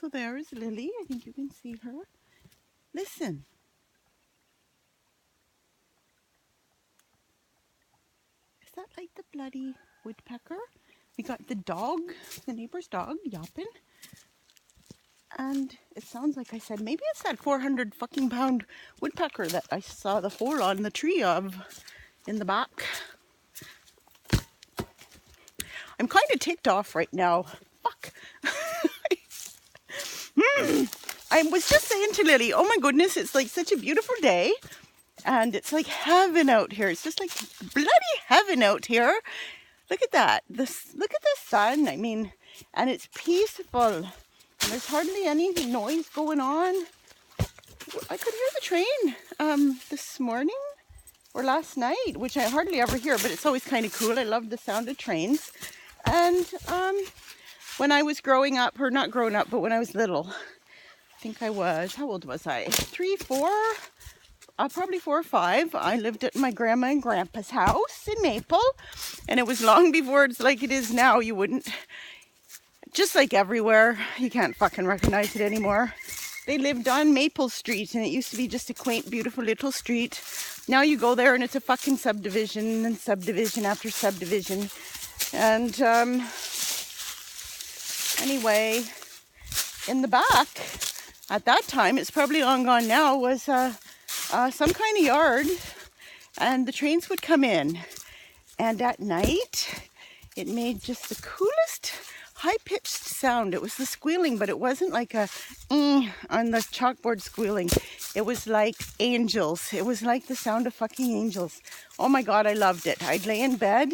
So there's Lily. I think you can see her. Listen. Is that like the bloody woodpecker? We got the dog, the neighbor's dog, yapping. And it sounds like I said, maybe it's that 400 fucking pound woodpecker that I saw the hole on the tree of in the back. I'm kind of ticked off right now. Fuck. I was just saying to Lily, oh my goodness, it's like such a beautiful day. And it's like heaven out here. It's just like bloody heaven out here. Look at that. Look at the sun. I mean, and it's peaceful. And there's hardly any noise going on. I could hear the train this morning or last night, which I hardly ever hear, but it's always kind of cool. I love the sound of trains. And when I was growing up, or not growing up, but when I was little, I think I was, how old was I? 3, 4, probably 4 or 5. I lived at my grandma and grandpa's house in Maple, and it was long before it's like it is now. You wouldn't, just like everywhere, you can't fucking recognize it anymore. They lived on Maple Street, and it used to be just a quaint, beautiful little street. Now you go there and it's a fucking subdivision and subdivision after subdivision. And anyway, in the back, at that time, it's probably long gone now, was some kind of yard, and the trains would come in. And at night, it made just the coolest high-pitched sound. It was the squealing, but it wasn't like a on the chalkboard squealing. It was like angels. It was like the sound of fucking angels. Oh my God, I loved it. I'd lay in bed,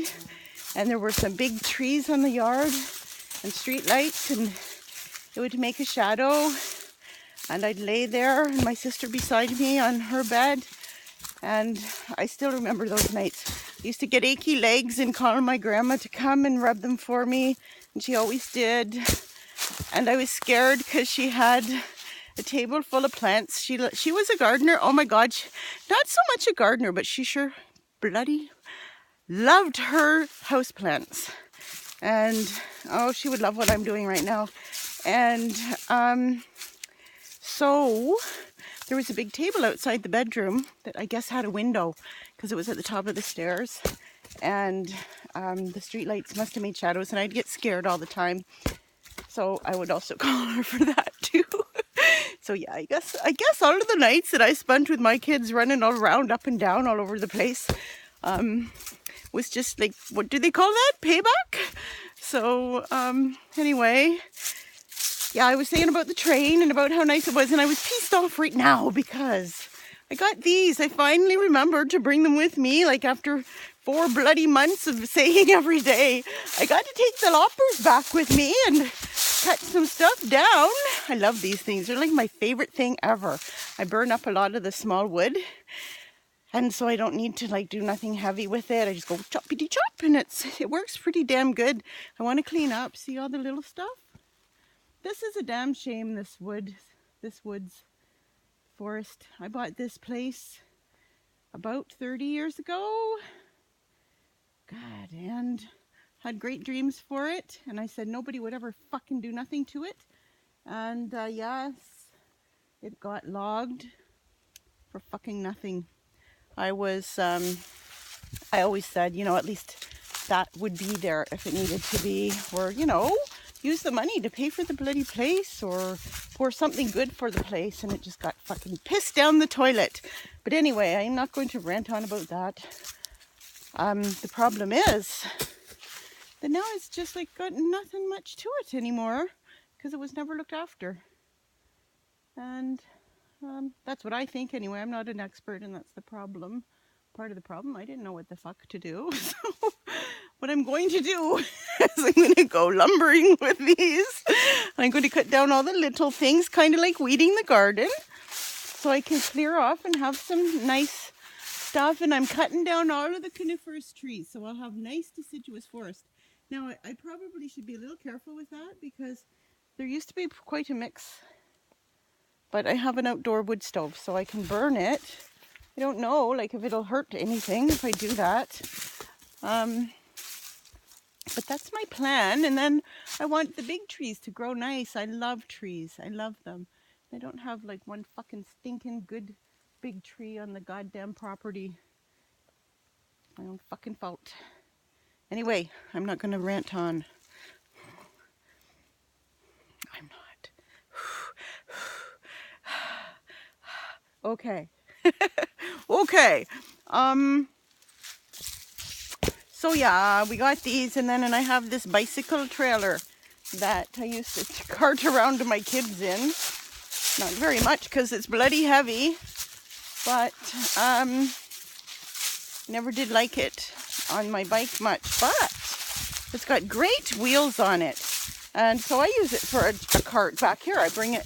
and there were some big trees on the yard and street lights, and it would make a shadow, and I'd lay there, and my sister beside me on her bed. And I still remember those nights. I used to get achy legs and call my grandma to come and rub them for me, and she always did. And I was scared because she had a table full of plants. She was a gardener. Oh my God, not so much a gardener, but she sure bloody loved her houseplants. And oh, she would love what I'm doing right now. And so there was a big table outside the bedroom that I guess had a window because it was at the top of the stairs. And the street lights must have made shadows, and I'd get scared all the time. So I would also call her for that too. So yeah, I guess all of the nights that I spent with my kids running all around, up and down, all over the place, was just like, what do they call that? Payback? So anyway, yeah, I was saying about the train and about how nice it was, and I was pissed off right now because I got these. I finally remembered to bring them with me, like after 4 bloody months of saying every day. I got to take the loppers back with me and cut some stuff down. I love these things. They're like my favorite thing ever. I burn up a lot of the small wood, and so I don't need to like do nothing heavy with it. I just go choppity chop, and it works pretty damn good. I want to clean up. See all the little stuff? This is a damn shame, this woods forest. I bought this place about 30 years ago. God, and had great dreams for it. And I said nobody would ever fucking do nothing to it. And yes, it got logged for fucking nothing. I always said, at least that would be there if it needed to be, or, use the money to pay for the bloody place or for something good for the place, and it just got fucking pissed down the toilet. But anyway, I'm not going to rant on about that. The problem is that now it's just like got nothing much to it anymore because it was never looked after. And that's what I think anyway. I'm not an expert, and that's the problem. Part of the problem, I didn't know what the fuck to do. So what I'm going to do is I'm going to go lumbering with these. I'm going to cut down all the little things, kind of like weeding the garden, so I can clear off and have some nice stuff. And I'm cutting down all of the coniferous trees, so I'll have nice deciduous forest. Now, I probably should be a little careful with that because there used to be quite a mix. But I have an outdoor wood stove, so I can burn it. I don't know, like if it'll hurt anything if I do that. But that's my plan. And then I want the big trees to grow nice. I love trees. I love them. I don't have like one fucking stinking good big tree on the goddamn property. My own fucking fault. Anyway, I'm not going to rant on. I'm not. Okay. Okay. So yeah, we got these, and I have this bicycle trailer that I used to cart around to my kids in. Not very much because it's bloody heavy, but never did like it on my bike much. But it's got great wheels on it, and so I use it for a cart back here. I bring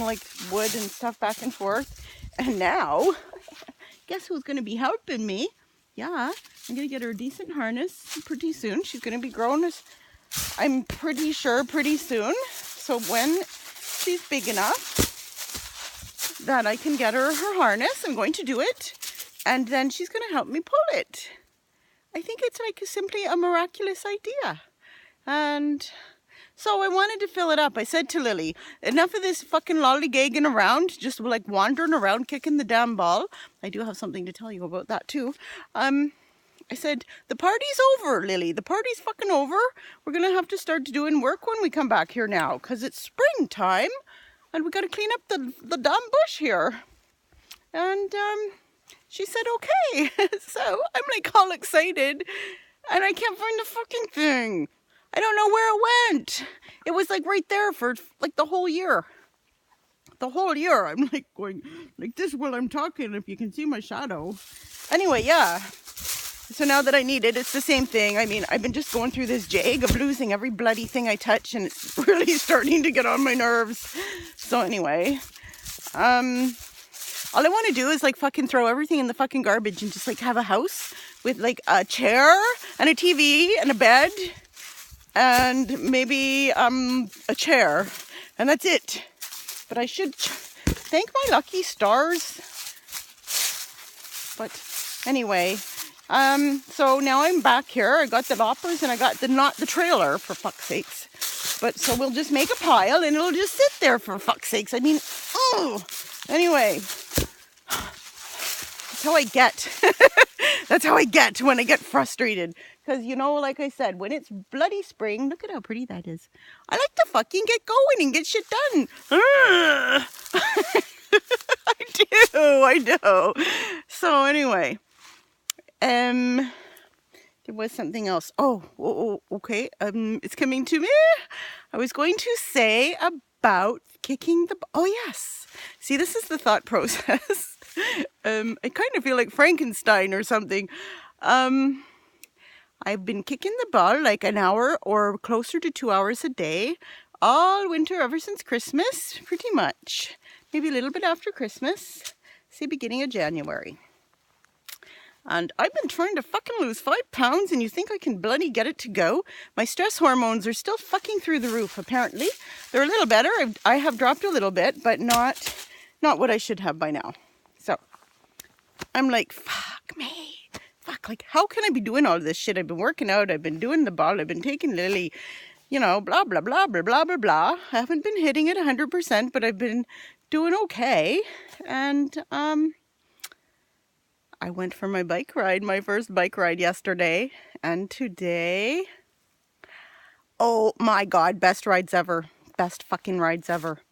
like wood and stuff back and forth. And now, guess who's going to be helping me? Yeah, I'm going to get her a decent harness pretty soon. She's going to be grown, I'm pretty sure, pretty soon. So when she's big enough that I can get her harness, I'm going to do it. And then she's going to help me pull it. I think it's like simply a miraculous idea. And so I wanted to fill it up. I said to Lily, enough of this fucking lollygagging around, just like wandering around kicking the damn ball. I do have something to tell you about that too. I said, the party's over, Lily. The party's fucking over. We're going to have to start doing work when we come back here now, because it's springtime and we got to clean up the damn bush here. And she said, okay. So I'm like all excited and I can't find the fucking thing. I don't know where it went. It was like right there for like the whole year. The whole year. I'm like going like this while I'm talking, if you can see my shadow. Anyway, yeah. So now that I need it, it's the same thing. I mean, I've been just going through this jag of losing every bloody thing I touch, and it's really starting to get on my nerves. So anyway, all I want to do is like fucking throw everything in the fucking garbage and just like have a house with like a chair and a TV and a bed and maybe a chair, and that's it. But I should thank my lucky stars. But anyway, so now I'm back here. I got the loppers and I got not the trailer, for fuck's sakes. But so we'll just make a pile and it'll just sit there, for fuck's sakes. I mean, oh, anyway, that's how I get. That's how I get when I get frustrated. Because, you know, like I said, when it's bloody spring, look at how pretty that is. I like to fucking get going and get shit done. I do. So anyway, there was something else. Oh, okay. It's coming to me. I was going to say about kicking the... Oh, yes. See, this is the thought process. I kind of feel like Frankenstein or something. I've been kicking the ball like an hour or closer to 2 hours a day all winter ever since Christmas, pretty much. Maybe a little bit after Christmas, say beginning of January. And I've been trying to fucking lose 5 pounds, and you think I can bloody get it to go? My stress hormones are still fucking through the roof, apparently. They're a little better. I have dropped a little bit, but not what I should have by now. So I'm like, fuck me. Fuck, like, how can I be doing all this shit? I've been working out, I've been doing the ball, I've been taking Lily, you know, blah, blah, blah, blah, blah, blah, blah. I haven't been hitting it 100%, but I've been doing okay. And I went for my bike ride, my first bike ride yesterday. And today, oh my God, best rides ever. Best fucking rides ever.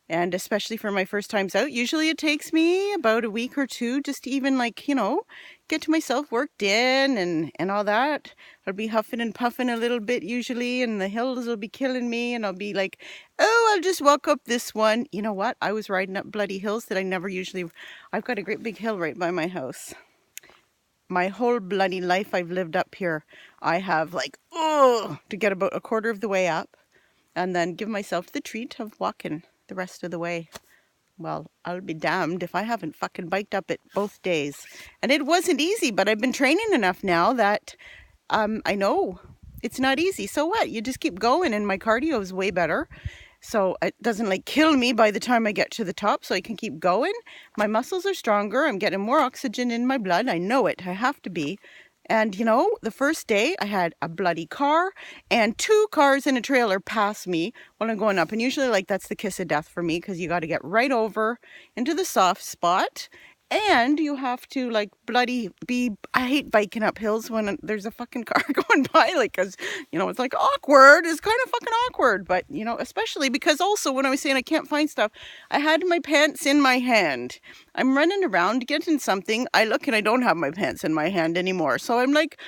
And especially for my first times out, usually it takes me about a week or two just to even, like, you know, get myself worked in and all that. I'll be huffing and puffing a little bit usually, and the hills will be killing me, and I'll be like, oh, I'll just walk up this one. You know what? I was riding up bloody hills that I never usually... I've got a great big hill right by my house. My whole bloody life I've lived up here. I have like, to get about a quarter of the way up and then give myself the treat of walking the rest of the way. Well, I'll be damned if I haven't fucking biked up it both days. And it wasn't easy, but I've been training enough now that I know it's not easy. So what? You just keep going, and my cardio is way better. So it doesn't like kill me by the time I get to the top, so I can keep going. My muscles are stronger. I'm getting more oxygen in my blood. I know it. I have to be. And you know, the first day I had a bloody car and 2 cars in a trailer pass me when I'm going up. And usually like that's the kiss of death for me, because you got to get right over into the soft spot. And you have to like bloody be, I hate biking up hills when there's a fucking car going by, like, cause you know, it's like awkward. It's kind of fucking awkward, but you know, especially because also when I was saying I can't find stuff, I had my pants in my hand. I'm running around getting something. I look and I don't have my pants in my hand anymore. So I'm like,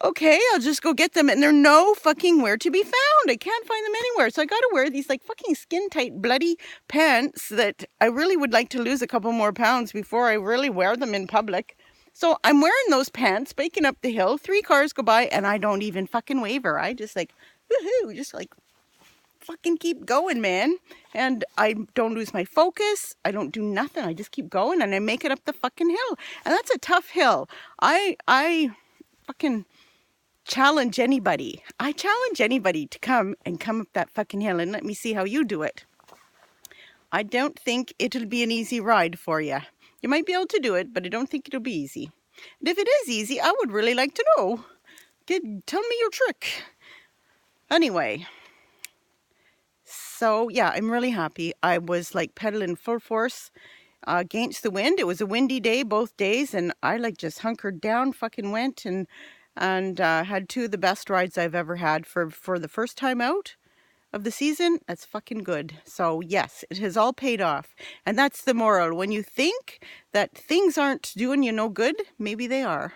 okay, I'll just go get them. And they're no fucking where to be found. I can't find them anywhere. So I got to wear these like fucking skin tight bloody pants that I really would like to lose a couple more pounds before I really wear them in public. So I'm wearing those pants, biking up the hill. 3 cars go by and I don't even fucking waver. I just like, woohoo, just like fucking keep going, man. And I don't lose my focus. I don't do nothing. I just keep going and I make it up the fucking hill. And that's a tough hill. I fucking challenge anybody. I challenge anybody to come up that fucking hill and let me see how you do it. I don't think it'll be an easy ride for you. You might be able to do it, but I don't think it'll be easy. And if it is easy, I would really like to know. Tell me your trick. Anyway, so yeah, I'm really happy. I was like pedaling full force against the wind. It was a windy day both days, and I like just hunkered down, fucking went and had 2 of the best rides I've ever had for the first time out of the season. That's fucking good. So yes, it has all paid off. And that's the moral. When you think that things aren't doing you no good, maybe they are.